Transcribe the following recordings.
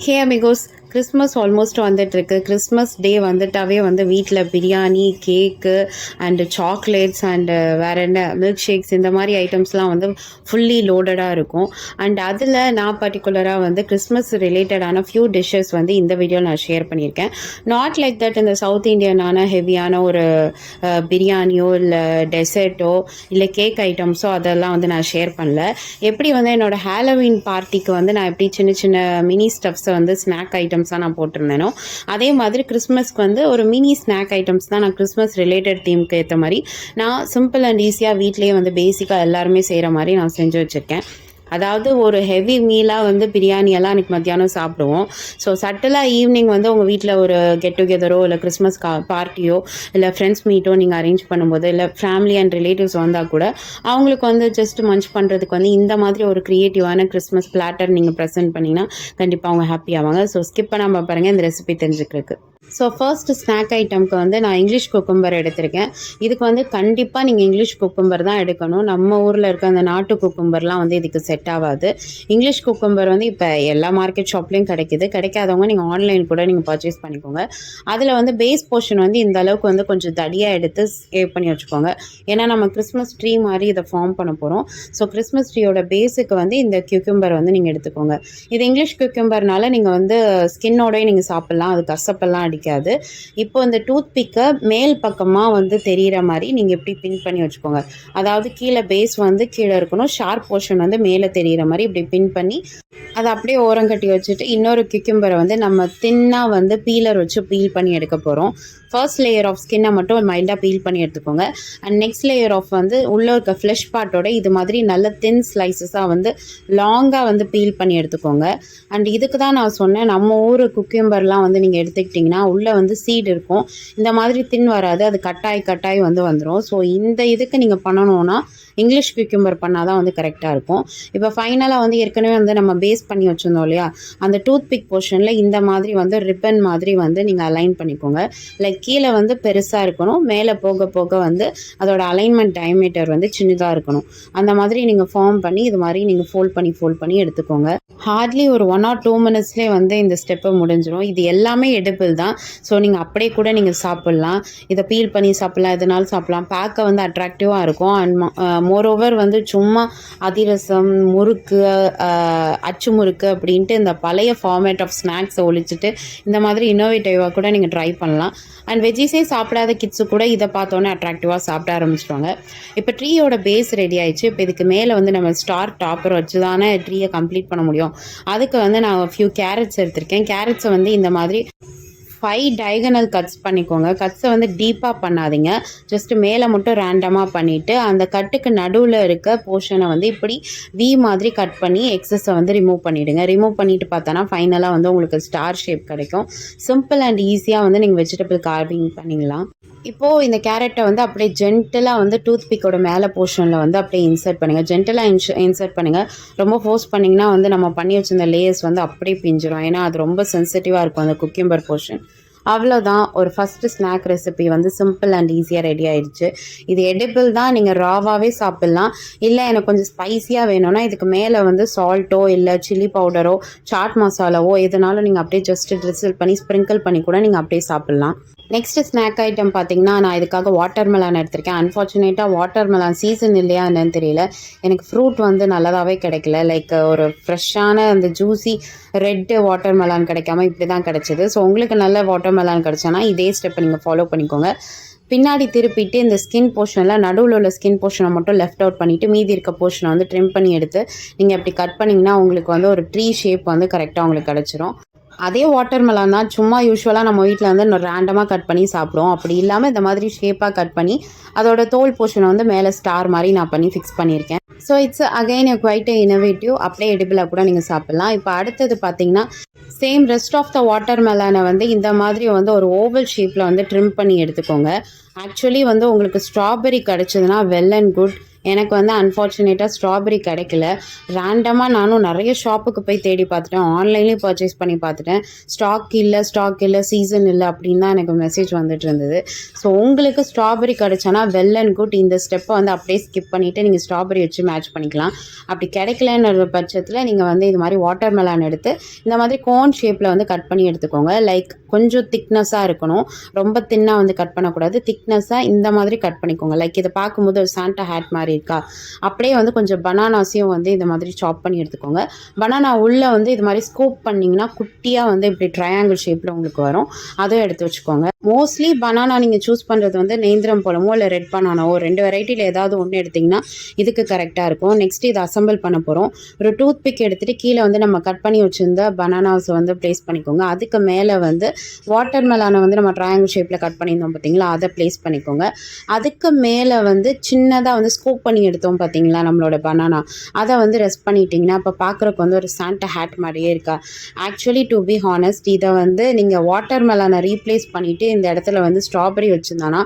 Hey amigos, Christmas almost வந்துட்டுருக்கு. Christmas டே வந்துட்டாவே வந்து வீட்டில் பிரியாணி, கேக்கு அண்டு சாக்லேட்ஸ் அண்டு வேறு என்ன மில்க் ஷேக்ஸ் இந்த மாதிரி ஐட்டம்ஸ்லாம் வந்து ஃபுல்லி லோடடாக இருக்கும். அண்ட் அதில் நான் பர்டிகுலராக வந்து கிறிஸ்மஸ் ரிலேட்டடான ஃபியூ டிஷ்ஷஸ் வந்து இந்த வீடியோவில் நான் ஷேர் பண்ணியிருக்கேன். நாட் லைக் தட் இந்த சவுத் இண்டியனான ஹெவியான ஒரு பிரியாணியோ இல்லை டெசர்ட்டோ இல்லை கேக் ஐட்டம்ஸோ அதெல்லாம் வந்து நான் ஷேர் பண்ணல. எப்படி வந்து என்னோடய ஹாலோவீன் பார்ட்டிக்கு வந்து நான் எப்படி சின்ன சின்ன மினி ஸ்டப்ஸை வந்து ஸ்நாக் ஐட்டம்ஸாக நான் போட்டிருந்தேனோ அதே மாதிரி கிறிஸ்மஸ்க்கு வந்து ஒரு மினி ஸ்நாக் ஐட்டம்ஸ் தான் நான் கிறிஸ்மஸ் ரிலேட்டட் தீமுக்கு ஏற்ற மாதிரி நான் சிம்பிள் அண்ட் ஈஸியாக வீட்லேயே வந்து பேசிக்காக எல்லாருமே செய்கிற மாதிரி நான் செஞ்சு வச்சுருக்கேன். அதாவது ஒரு ஹெவி மீலாக வந்து பிரியாணியெல்லாம் அன்றைக்கி மத்தியானம் சாப்பிடுவோம். ஸோ சட்டிலாக ஈவினிங் வந்து உங்கள் வீட்டில் ஒரு கெட் டுகெதரோ இல்லை கிறிஸ்மஸ் பார்ட்டியோ இல்லை ஃப்ரெண்ட்ஸ் மீட்டோ நீங்கள் அரேஞ்ச் பண்ணும்போது இல்லை ஃபேமிலி அண்ட் ரிலேட்டிவ்ஸ் வந்தால் கூட அவங்களுக்கு வந்து ஜஸ்ட் மன்ச் பண்ணுறதுக்கு வந்து இந்த மாதிரி ஒரு க்ரியேட்டிவான கிறிஸ்மஸ் பிளாட்டர் நீங்கள் ப்ரெசென்ட் பண்ணிங்கன்னா கண்டிப்பாக அவங்க ஹாப்பி ஆவாங்க. ஸோ ஸ்கிப் பண்ணாமல் பாருங்கள் இந்த ரெசிபி தெரிஞ்சுக்கிறதுக்கு. ஸோ ஃபர்ஸ்ட் ஸ்நாக் ஐட்டம்க்கு வந்து நான் இங்கிலீஷ் குக்கும்பர் எடுத்திருக்கேன். இதுக்கு வந்து கண்டிப்பாக நீங்கள் இங்கிலீஷ் குக்கும்பர் தான் எடுக்கணும். நம்ம ஊரில் இருக்க அந்த நாட்டு குக்கும்பர்லாம் வந்து இதுக்கு செட் ஆகாது. இங்கிலீஷ் குக்கும்பர் வந்து இப்போ எல்லா மார்க்கெட் ஷாப்லேயும் கிடைக்கிது. கிடைக்காதவங்க நீங்கள் ஆன்லைன் கூட நீங்கள் பர்ச்சேஸ் பண்ணிக்கோங்க. அதில் வந்து பேஸ் போர்ஷன் வந்து இந்த அளவுக்கு வந்து கொஞ்சம் தடியாக எடுத்து சேவ் பண்ணி வச்சுக்கோங்க. ஏன்னா நம்ம கிறிஸ்மஸ் ட்ரீ மாதிரி இதை ஃபார்ம் பண்ண போகிறோம். ஸோ கிறிஸ்மஸ் ட்ரீயோட பேஸுக்கு வந்து இந்த குக்கும்பர் வந்து நீங்கள் எடுத்துக்கோங்க. இது இங்கிலீஷ் குக்கும்பர்னால நீங்கள் வந்து ஸ்கின்னோடய நீங்கள் சாப்பிட்லாம். அது கசப்பெல்லாம் அடிக்காது. இப்போ இந்த டூத் பிக்கை மேல் பக்கமாக வந்து தெரிகிற மாதிரி நீங்கள் இப்படி பின் பண்ணி வச்சுக்கோங்க. அதாவது கீழே பேஸ் வந்து கீழே இருக்கணும், ஷார்ப் போர்ஷன் வந்து மேலே தெரிகிற மாதிரி இப்படி பின் பண்ணி அதை அப்படியே ஓரங்கட்டி வச்சுட்டு இன்னொரு குக்கும்பரை வந்து நம்ம தின்னாக வந்து பீலர் வச்சு பீல் பண்ணி எடுக்க போகிறோம். ஃபர்ஸ்ட் லேயர் ஆஃப் ஸ்கின்னை மட்டும் மைல்டாக பீல் பண்ணி எடுத்துக்கோங்க. அண்ட் நெக்ஸ்ட் லேயர் ஆஃப் வந்து உள்ளே இருக்க ஃப்ளஷ் பார்ட்டோட இது மாதிரி நல்ல தின் ஸ்லைசஸாக வந்து லாங்காக வந்து பீல் பண்ணி எடுத்துக்கோங்க. அண்ட் இதுக்கு தான் நான் சொன்னேன், நம்ம ஊர் குக்கும்பர்லாம் வந்து நீங்கள் எடுத்துக்கிட்டிங்கன்னா உள்ளே வந்து சீடு இருக்கும். இந்த மாதிரி தின் வராது, அது கட்டாய் வந்து வந்துடும். ஸோ இந்த இதுக்கு நீங்கள் பண்ணணுன்னா இங்கிலீஷ் குக்கும்பர் பண்ணால் தான் வந்து கரெக்டாக இருக்கும். இப்போ ஃபைனலாக வந்து ஏற்கனவே வந்து நம்ம பேஸ் பண்ணி வச்சுருந்தோம் இல்லையா, அந்த டூத் பிக் போர்ஷனில் இந்த மாதிரி வந்து ரிப்பன் மாதிரி வந்து நீங்கள் அலைன் பண்ணிக்கோங்க. லைக் கீழே வந்து பெருசாக இருக்கணும், மேலே போக போக வந்து அதோட அலைன்மெண்ட் டயமீட்டர் வந்து சின்னதாக இருக்கணும். அந்த மாதிரி நீங்கள் ஃபார்ம் பண்ணி இது மாதிரி நீங்கள் ஃபோல்ட் பண்ணி எடுத்துக்கோங்க. ஹார்ட்லி ஒரு 1 or 2 minutesலேயே வந்து இந்த ஸ்டெப்பை முடிஞ்சிடும். இது எல்லாமே எடிபிள் தான். ஸோ நீங்கள் அப்படியே கூட நீங்கள் சாப்பிட்லாம். இதை பீல் பண்ணி சாப்பிட்லாம், எதனாலும் சாப்பிட்லாம். பார்க்க வந்து அட்ராக்டிவாக இருக்கும். அண்ட் மோரோவர் வந்து சும்மா அதிரசம், முறுக்கு, அச்சு முறுக்கு அப்படின்ட்டு இந்த பழைய ஃபார்மேட் ஆஃப் ஸ்நாக்ஸை ஒழிச்சிட்டு இந்த மாதிரி இன்னோவேட்டிவாக கூட நீங்கள் ட்ரை பண்ணலாம். அண்ட் வெஜ்ஜீஸே சாப்பிடாத கிட்ஸு கூட இதை பார்த்தோன்னே அட்ராக்டிவாக சாப்பிட ஆரம்பிச்சிடுவாங்க. இப்போ ட்ரீயோட பேஸ் ரெடி ஆயிடுச்சு. இப்போ இதுக்கு மேலே வந்து நம்ம ஸ்டார் டாப்பர் வச்சு தானே ட்ரீயை கம்ப்ளீட் பண்ண முடியும். அதுக்கு வந்து நான் ஃபியூ கேரட்ஸ் எடுத்திருக்கேன். கேரட்ஸை வந்து இந்த மாதிரி 5 டயகனல் கட்ஸ் பண்ணிக்கோங்க. கட்ஸை வந்து டீப்பாக பண்ணாதீங்க, ஜஸ்ட்டு மேலே மட்டும் ரேண்டமாக பண்ணிவிட்டு அந்த கட்டுக்கு நடுவில் இருக்க போர்ஷனை வந்து இப்படி வி மாதிரி கட் பண்ணி எக்ஸஸை வந்து ரிமூவ் பண்ணிவிடுங்க. ரிமூவ் பண்ணிவிட்டு பார்த்தோன்னா ஃபைனலாக வந்து உங்களுக்கு ஸ்டார் ஷேப் கிடைக்கும். சிம்பிள் அண்ட் ஈஸியாக வந்து நீங்கள் வெஜிடபிள் கார்விங் பண்ணிடலாம். இப்போது இந்த கேரட்டை வந்து அப்படியே ஜென்டலாக வந்து டூத் பிக்கோட மேலே போர்ஷனில் வந்து அப்படியே இன்சர்ட் பண்ணுங்கள். ஜென்டலாக இன்சர்ட் பண்ணுங்கள். ரொம்ப ஃபோர்ஸ் பண்ணிங்கன்னா வந்து நம்ம பண்ணி வச்சிருந்த லேயர்ஸ் வந்து அப்படியே பிஞ்சிடும். ஏன்னா அது ரொம்ப சென்சிட்டிவாக இருக்கும் அந்த குக்கும்பர் போர்ஷன். அவ்வளோதான், ஒரு ஃபஸ்ட்டு ஸ்நாக் ரெசிபி வந்து சிம்பிள் அண்ட் ஈஸியாக ரெடி ஆயிடுச்சு. இது எடிபிள் தான், நீங்கள் ராவாகவே சாப்பிட்லாம். இல்லை எனக்கு கொஞ்சம் ஸ்பைஸியாக வேணும்னா இதுக்கு மேலே வந்து சால்ட்டோ இல்லை சில்லி பவுடரோ சாட் மசாலாவோ எதுனாலும் நீங்கள் அப்படியே ஜஸ்ட்டு ட்ரிசில் பண்ணி ஸ்ப்ரிங்கிள் பண்ணி கூட நீங்கள் அப்படியே சாப்பிட்லாம். நெக்ஸ்ட்டு ஸ்நாக் ஐட்டம் பார்த்திங்கன்னா நான் இதுக்காக வாட்டர் மெலான் எடுத்திருக்கேன். அன்ஃபார்ச்சுனேட்டாக வாட்டர் மெலான் சீசன் இல்லையா என்னன்னு தெரியல, எனக்கு ஃப்ரூட் வந்து நல்லதாகவே கிடைக்கல. லைக் ஒரு ஃப்ரெஷ்ஷான அந்த ஜூஸி ரெட்டு வாட்டர் மெலான் கிடைக்காம இப்படி தான் கிடச்சிது. ஸோ உங்களுக்கு நல்ல வாட்டர் மெலான் கிடச்சானா இதே ஸ்டெப்பை நீங்கள் ஃபாலோ பண்ணிக்கோங்க. பின்னாடி திருப்பிட்டு இந்த ஸ்கின் போர்ஷனில் நடுவில் உள்ள ஸ்கின் போர்ஷனை மட்டும் லெஃப்ட் அவுட் பண்ணிவிட்டு மீதி இருக்க போர்ஷனை வந்து ட்ரிம் பண்ணி எடுத்து நீங்கள் அப்படி கட் பண்ணிங்கன்னா உங்களுக்கு வந்து ஒரு ட்ரீ ஷேப் வந்து கரெக்டாக உங்களுக்கு கிடச்சிரும். அதே வாட்டர் மெலான் தான், சும்மா யூஸ்வலாக நம்ம வீட்டில் வந்து ரேண்டமாக கட் பண்ணி சாப்பிடுவோம். அப்படி இல்லாமல் இந்த மாதிரி ஷேப்பாக கட் பண்ணி அதோட தோல் போர்ஷனை வந்து மேலே ஸ்டார் மாதிரி நான் பண்ணி ஃபிக்ஸ் பண்ணியிருக்கேன். So it's again quite innovative. அப்படியே எடிபிளாக கூட நீங்கள் சாப்பிட்லாம். இப்போ அடுத்தது பார்த்தீங்கன்னா same rest of the water மெலானை வந்து இந்த மாதிரி வந்து ஒரு ஓவல் ஷேப்பில் வந்து ட்ரிம் பண்ணி எடுத்துக்கோங்க. ஆக்சுவலி வந்து உங்களுக்கு ஸ்ட்ராபெரி கிடச்சதுன்னா வெல் அண்ட் குட். எனக்கு வந்து அன்ஃபார்ச்சுனேட்டாக ஸ்ட்ராபெரி கிடைக்கல. ரேண்டமாக நானும் நிறைய ஷாப்புக்கு போய் தேடி பார்த்துட்டேன். ஆன்லைன்லேயும் பர்ச்சேஸ் பண்ணி பார்த்துட்டேன். ஸ்டாக் இல்லை, சீசன் இல்லை அப்படின்னு தான் எனக்கு மெசேஜ் வந்துட்டு இருந்தது. ஸோ உங்களுக்கு ஸ்ட்ராபெரி கிடச்சானா வெல் அண்ட் குட். இந்த ஸ்டெப்பை வந்து அப்படியே ஸ்கிப் பண்ணிவிட்டு நீங்கள் ஸ்ட்ராபெரி வச்சு மேட்ச் பண்ணிக்கலாம். அப்படி கிடைக்கலன்ற பட்சத்தில் நீங்கள் வந்து இது மாதிரி வாட்டர் மெலான் எடுத்து இந்த மாதிரி கோன் ஷேப்பில் வந்து கட் பண்ணி எடுத்துக்கோங்க. லைக் கொஞ்சம் திக்னஸாக இருக்கணும், ரொம்ப தின்னாக வந்து கட் பண்ணக்கூடாது. திக்னஸாக இந்த மாதிரி கட் பண்ணிக்கோங்க. லைக் இதை பார்க்கும்போது ஒரு சாண்டா ஹேட் மாதிரி இருக்கா, அப்படியே வந்து கொஞ்சம் பனானாஸையும் வந்து இந்த மாதிரி சாப் பண்ணி எடுத்துக்கோங்க. பனானா உள்ளே வந்து இது மாதிரி ஸ்கூப் பண்ணிங்கன்னா குட்டியாக வந்து இப்படி ட்ரையாங்கிள் ஷேப்பில் உங்களுக்கு வரும், அதுவும் எடுத்து வச்சுக்கோங்க. மோஸ்ட்லி பனானா நீங்கள் சூஸ் பண்ணுறது வந்து நேந்திரம் பழமோ இல்லை ரெட் பனானாவோ, 2 வெரைட்டியில் ஏதாவது ஒன்று எடுத்திங்கன்னா இதுக்கு கரெக்டாக இருக்கும். நெக்ஸ்ட் இதை அசம்பிள் பண்ண போகிறோம். ஒரு டூத் பிக் எடுத்துகிட்டு கீழே வந்து நம்ம கட் பண்ணி வச்சுருந்த பனானாஸை வந்து ப்ளேஸ் பண்ணிக்கோங்க. அதுக்கு மேலே வந்து வாட்டர் மெலானை வந்து நம்ம ட்ரையாங்கிள் ஷேப்பில் கட் பண்ணியிருந்தோம் பார்த்தீங்களா, அதை ப்ளேஸ் பண்ணிக்கோங்க. அதுக்கு மேலே வந்து சின்னதாக வந்து ஸ்கூப் பண்ணி எடுத்தோம் பார்த்தீங்களா நம்மளோட பனானா, அதை வந்து ரெஸ்ட் பண்ணிட்டீங்கன்னா இப்போ பார்க்குறக்கு வந்து ஒரு சாண்டா ஹேட் மாதிரியே இருக்கா. ஆக்சுவலி டு பி ஹானஸ்ட், இதை வந்து நீங்கள் வாட்டர் மெலானை ரீப்ளேஸ் பண்ணிவிட்டு இந்த இடத்துல வந்து ஸ்ட்ராபெரி வச்சுருந்தானா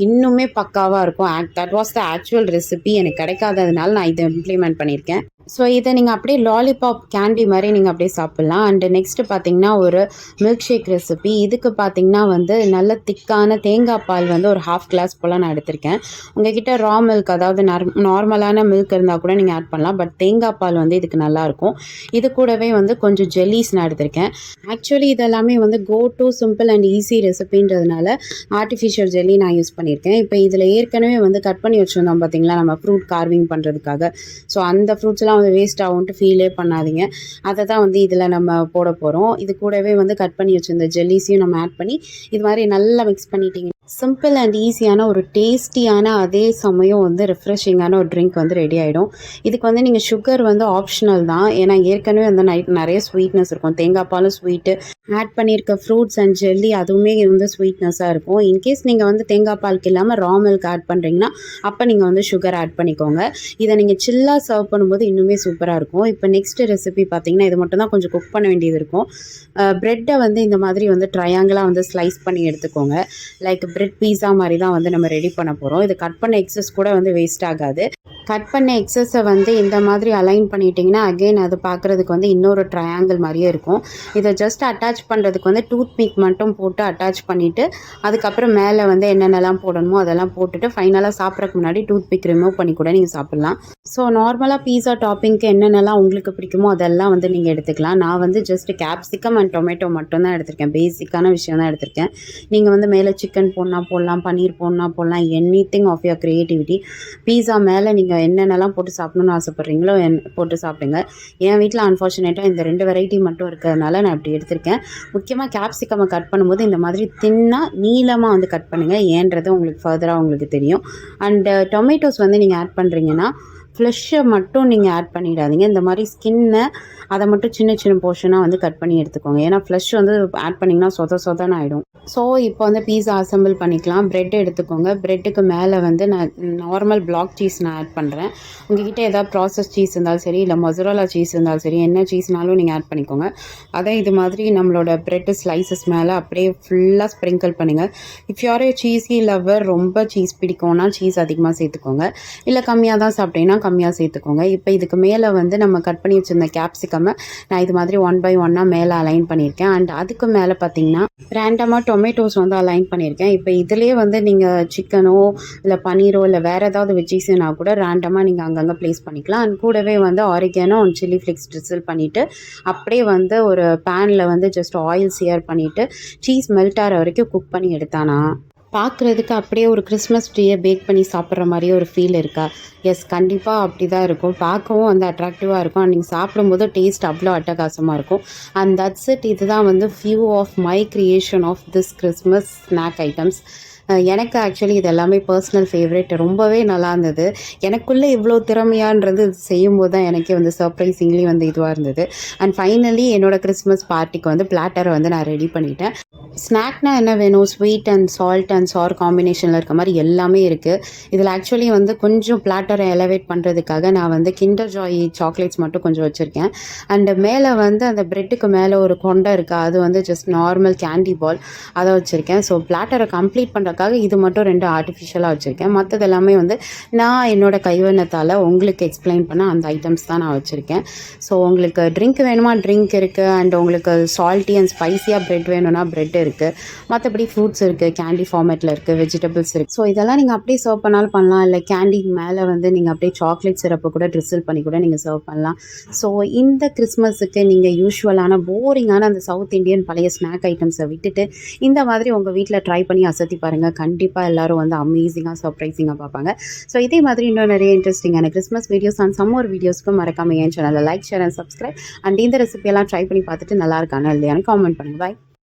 இன்னுமே பக்காவாக இருக்கும். That was the actual recipe. எனக்கு கிடைக்காததுனால நான் இதை இம்ப்ளிமெண்ட் பண்ணியிருக்கேன். ஸோ இதை நீங்கள் அப்படியே லாலிபாப் கேண்டி மாதிரி நீங்கள் அப்படியே சாப்பிட்லாம். அண்டு நெக்ஸ்ட்டு பார்த்தீங்கன்னா ஒரு மில்க் ஷேக் ரெசிபி. இதுக்கு பார்த்தீங்கன்னா வந்து நல்ல திக்கான தேங்காய் பால் வந்து ஒரு 1/2 கிளாஸ் போல் நான் எடுத்திருக்கேன். உங்கள்கிட்ட ரா மில்க், அதாவது நார்மலான மில்க் இருந்தால் கூட நீங்கள் ஆட் பண்ணலாம். பட் தேங்காய் பால் வந்து இதுக்கு நல்லாயிருக்கும். இது கூடவே வந்து கொஞ்சம் ஜெல்லிஸ் நான் எடுத்திருக்கேன். ஆக்சுவலி இதெல்லாமே வந்து go to simple and easy ரெசிபின்றதுனால ஆர்டிஃபிஷியல் ஜெல்லி நான் யூஸ் பண்ணியிருக்கேன். இப்போ இதில் ஏற்கனவே வந்து கட் பண்ணி வச்சுருந்தோம் பார்த்தீங்களா நம்ம ஃப்ரூட் கார்விங் பண்ணுறதுக்காக. ஸோ அந்த ஃப்ரூட்ஸ்லாம் வந்து வேஸ்ட் ஆகும்ட்டு ஃபீலே பண்ணாதீங்க. அதை தான் வந்து இதில் நம்ம போட போகிறோம். இது கூடவே வந்து கட் பண்ணி வச்சுருந்த ஜெல்லிஸையும் நம்ம ஆட் பண்ணி இது மாதிரி நல்லா மிக்ஸ் பண்ணிட்டீங்க. சிம்பிள் அண்ட் ஈஸியான ஒரு டேஸ்டியான, அதே சமயம் வந்து ரெஃப்ரெஷிங்கான ஒரு ட்ரிங்க் வந்து ரெடி ஆகிடும். இதுக்கு வந்து நீங்கள் சுகர் வந்து ஆப்ஷனல் தான். ஏன்னா ஏற்கனவே வந்து நிறைய ஸ்வீட்னஸ் இருக்கும். தேங்காய் பாலும் ஸ்வீட்டு, ஆட் பண்ணியிருக்க ஃப்ரூட்ஸ் அண்ட் ஜெல்லி அதுவுமே வந்து ஸ்வீட்னஸாக இருக்கும். இன்கேஸ் நீங்கள் வந்து தேங்காய் பாலுக்கு இல்லாமல் ரா மில்க் ஆட் பண்ணுறீங்கன்னா அப்போ நீங்கள் வந்து சுகர் ஆட் பண்ணிக்கோங்க. இதை நீங்கள் சில்லாக சர்வ் பண்ணும்போது இன்னுமே சூப்பராக இருக்கும். இப்போ நெக்ஸ்ட் ரெசிபி பார்த்தீங்கன்னா இது மட்டும் தான் கொஞ்சம் குக் பண்ண வேண்டியது இருக்கும். ப்ரெட்டை வந்து இந்த மாதிரி வந்து ட்ரையாங்கிளாக வந்து ஸ்லைஸ் பண்ணி எடுத்துக்கோங்க. லைக் பிரெட் பீஸா மாதிரி தான் வந்து நம்ம ரெடி பண்ண போகிறோம். இது கட் பண்ண எக்ஸஸ் கூட வந்து வேஸ்ட் ஆகாது. கட் பண்ண எக்ஸஸை வந்து இந்த மாதிரி அலைன் பண்ணிட்டீங்கன்னா அகெயின் அது பார்க்குறதுக்கு வந்து இன்னொரு ட்ரையாங்கிள் மாதிரியே இருக்கும். இதை ஜஸ்ட் அட்டாச் பண்ணுறதுக்கு வந்து டூத் பிக் மட்டும் போட்டு அட்டாச் பண்ணிவிட்டு அதுக்கப்புறம் மேலே வந்து என்னென்னலாம் போடணுமோ அதெல்லாம் போட்டுட்டு ஃபைனலாக சாப்பிட்றதுக்கு முன்னாடி டூத் பிக் ரிமூவ் பண்ணி கூட நீங்கள் சாப்பிட்லாம். ஸோ நார்மலாக பீஸா டாப்பிங்க்கு என்னென்னலாம் உங்களுக்கு பிடிக்குமோ அதெல்லாம் வந்து நீங்கள் எடுத்துக்கலாம். நான் வந்து ஜஸ்ட் கேப்சிகம் அண்ட் டொமேட்டோ மட்டும் தான் எடுத்திருக்கேன். பேசிக்கான விஷயம் தான் எடுத்திருக்கேன். நீங்கள் வந்து மேலே சிக்கன் போடலாம், பன்னீர் போடலாம், எனிதிங் ஆஃப் யுவர் கிரியேட்டிவிட்டி. பீஸா மேலே நீங்கள் என்னென்னலாம் போட்டு சாப்பிடணும்னு ஆசைப்பட்றீங்களோ போட்டு சாப்பிடுங்க. என் வீட்டில் அன்ஃபார்ச்சுனேட்டாக இந்த 2 வெரைட்டி மட்டும் இருக்கிறதுனால நான் இப்படி எடுத்திருக்கேன். முக்கியமாக கேப்சிகம்மை கட் பண்ணும்போது இந்த மாதிரி தின்னாக நீளமாக வந்து கட் பண்ணுங்கள். ஏன்றது உங்களுக்கு ஃபர்தராக உங்களுக்கு தெரியும். அண்டு டொமேட்டோஸ் வந்து நீங்கள் ஆட் பண்ணுறீங்கன்னா ஃப்ளெஷ்ஷை மட்டும் நீங்கள் ஆட் பண்ணிடாதீங்க. இந்த மாதிரி ஸ்கின்னை அதை மட்டும் சின்ன சின்ன போர்ஷனாக வந்து கட் பண்ணி எடுத்துக்கோங்க. ஏன்னா ஃப்ளெஷ் வந்து ஆட் பண்ணிங்கன்னா சொதன்னு ஆகிடும். ஸோ இப்போ வந்து பீஸா அசம்பிள் பண்ணிக்கலாம். ப்ரெட் எடுத்துக்கோங்க. ப்ரெட்டுக்கு மேலே வந்து நான் நார்மல் பிளாக் சீஸ் நான் ஆட் பண்ணுறேன். உங்கள்கிட்ட ஏதாவது ப்ராசஸ் சீஸ் இருந்தாலும் சரி, இல்லை மொசரல்லா சீஸ் இருந்தாலும் சரி, என்ன சீஸ்னாலும் நீங்கள் ஆட் பண்ணிக்கோங்க. அதை இது மாதிரி நம்மளோட ப்ரெட்டு ஸ்லைசஸ் மேலே அப்படியே ஃபுல்லாக ஸ்ப்ரிங்கிள் பண்ணுங்கள். If you are a cheesy lover, ரொம்ப சீஸ் பிடிக்கும்னா சீஸ் அதிகமாக சேர்த்துக்கோங்க. இல்லை கம்மியாக தான் சாப்பிட்டீங்கன்னா கம்மியாக சேர்த்துக்கோங்க. இப்போ இதுக்கு மேலே வந்து நம்ம கட் பண்ணி வச்சுருந்த கேப்சிகம்மை நான் இது மாதிரி 1 by 1 மேலே அலைன் பண்ணியிருக்கேன். அண்ட் அதுக்கு மேலே பார்த்தீங்கன்னா ரேண்டமாக டொமேட்டோஸ் வந்து அலைன் பண்ணியிருக்கேன். இப்போ இதிலே வந்து நீங்கள் சிக்கனோ இல்லை பன்னீரோ இல்லை வேறு ஏதாவது வெஜ்ஜீஸ்னா கூட ரேண்டமாக நீங்கள் அங்கங்கே ப்ளேஸ் பண்ணிக்கலாம். அண்ட் கூடவே வந்து oregano and chilli flakes drizzle பண்ணிவிட்டு அப்படியே வந்து ஒரு பேனில் வந்து ஜஸ்ட் ஆயில் சியர் பண்ணிவிட்டு சீஸ் மெல்ட் ஆகிற வரைக்கும் குக் பண்ணி எடுத்தானா பார்க்குறதுக்கு அப்படியே ஒரு கிறிஸ்மஸ் ட்ரீயை பேக் பண்ணி சாப்பிட்ற மாதிரியே ஒரு ஃபீல் இருக்கா? எஸ், கண்டிப்பாக அப்படி தான் இருக்கும். பார்க்கவும் வந்து அட்ராக்டிவாக இருக்கும். அண்ட் நீங்கள் சாப்பிடும்போது டேஸ்ட் அவ்வளோ அட்டகாசமாக இருக்கும். And that's it. இதுதான் வந்து few of my creation of this Christmas snack items. எனக்கு ஆக்சுவலி இது எல்லாமே பர்சனல் ஃபேவரட். ரொம்பவே நல்லா இருந்தது. எனக்குள்ளே இவ்வளோ திறமையான்றது செய்யும்போது தான் எனக்கே வந்து சர்ப்ரைசிங்லி வந்து இதுவாக இருந்தது. அண்ட் ஃபைனலி என்னோடய கிறிஸ்மஸ் பார்ட்டிக்கு வந்து பிளாட்டரை வந்து நான் ரெடி பண்ணிட்டேன். ஸ்நாக்னால் என்ன வேணும்? Sweet and salt and sir காம்பினேஷனில் இருக்க மாதிரி எல்லாமே இருக்குது. இதில் ஆக்சுவலி வந்து கொஞ்சம் பிளாட்டரை எலவேட் பண்ணுறதுக்காக நான் வந்து கிண்டர் ஜாய் சாக்லேட்ஸ் மட்டும் கொஞ்சம் வச்சுருக்கேன். அண்டு மேலே வந்து அந்த ப்ரெட்டுக்கு மேலே ஒரு கொண்டை இருக்குது, அது வந்து ஜஸ்ட் நார்மல் கேண்டி பால் அதை வச்சுருக்கேன். ஸோ பிளாட்டரை கம்ப்ளீட் பண்ணுறக்காக அதுக்காக இது மட்டும் 2 ஆர்டிஃபிஷியலாக வச்சுருக்கேன். மற்றது எல்லாமே வந்து நான் என்னோட கைவண்ணத்தால் உங்களுக்கு எக்ஸ்பிளைன் பண்ண அந்த ஐட்டம்ஸ் தான் நான் வச்சுருக்கேன். ஸோ உங்களுக்கு ட்ரிங்க் வேணுமா ட்ரிங்க் இருக்குது, அண்ட் உங்களுக்கு சால்ட்டி அண்ட் ஸ்பைஸியாக ப்ரெட் வேணும்னா ப்ரெட் இருக்குது, மற்றபடி ஃப்ரூட்ஸ் இருக்குது, கேண்டி ஃபார்மேட்டில் இருக்குது, வெஜிடபிள்ஸ் இருக்குது. ஸோ இதெல்லாம் நீங்கள் அப்படியே சர்வ் பண்ணாலும் பண்ணலாம், இல்லை கேண்டி மேலே வந்து நீங்கள் அப்படியே சாக்லேட் சிரப்பை கூட ட்ரிசில் பண்ணி கூட நீங்கள் சர்வ் பண்ணலாம். ஸோ இந்த கிறிஸ்மஸுக்கு நீங்கள் யூஷுவலான போரிங்கான அந்த சவுத் இந்தியன் பழைய ஸ்நாக் ஐட்டம்ஸை விட்டுட்டு இந்த மாதிரி உங்கள் வீட்டில் ட்ரை பண்ணி அசத்தி பாருங்கள். கண்டிப்பாக எல்லோரும் வந்து அமேசிங்காக சர்ப்ரைசிங்காக பார்ப்பாங்க. ஸோ இதே மாதிரி இன்னும் நிறைய இன்ட்ரெஸ்டிங்கான கிறிஸ்மஸ் வீடியோஸ் அண்ட் சம்மர் வீடியோஸ்க்கு மறக்காமல் என் சேனலில் like, share and subscribe. And இந்த ரெசிபியெல்லாம் ட்ரை பண்ணி பார்த்துட்டு நல்லா இருக்கானு இல்லையான்னு காமெண்ட் பண்ணுங்கள். பாய்.